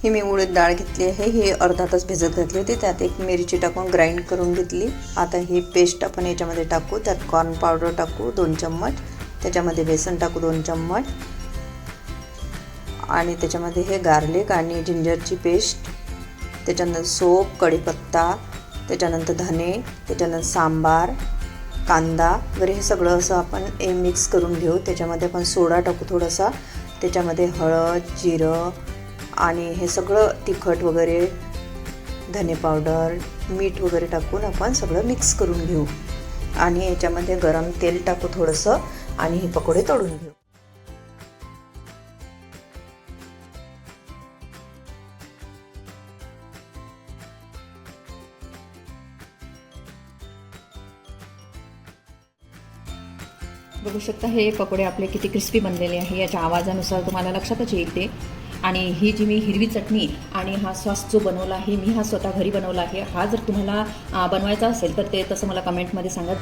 ही मी उडीद डाळ घेतली आहे, ही अर्धा तास भिजत घातली होती. त्यात एक मिरची टाकून ग्राइंड करून घेतली. आता ही पेस्ट आपण याच्यामध्ये टाकू. त्यात कॉर्न पावडर टाकू 2 चम्मच, त्याच्यामध्ये बेसन टाकू 2 चम्मच आणि त्याच्यामध्ये हे गार्लिक आणि जिंजरची पेस्ट, त्याच्यानंतर सोप, कढीपत्ता, त्याच्यानंतर धने, त्याच्यानंतर सांबार, कांदा वगैरे हे सगळं असं आपण मिक्स करून घेऊ. त्याच्यामध्ये आपण सोडा टाकू थोडासा, त्याच्यामध्ये हळद, जिरं आणि हे सगळं तिखट वगैरे, धने पावडर, मीठ वगैरे टाकून आपण सगळं मिक्स करून घेऊ आणि याच्यामध्ये गरम तेल टाकू थोडंसं आणि हे पकोडे तळून घेऊ. बघू शकता हे पकोडे आपले किती क्रिस्पी बनलेले आहे. याच्या आवाजानुसार तुम्हाला लक्षातच येईल ते. आणि ही जी मी हिरवी चटणी आणि हा सॉस जो बनवला आहे, मी हा स्वतः घरी बनवला आहे. हा जर तुम्हाला बनवायचा असेल तर ते तसं मला कमेंटमध्ये सांगा.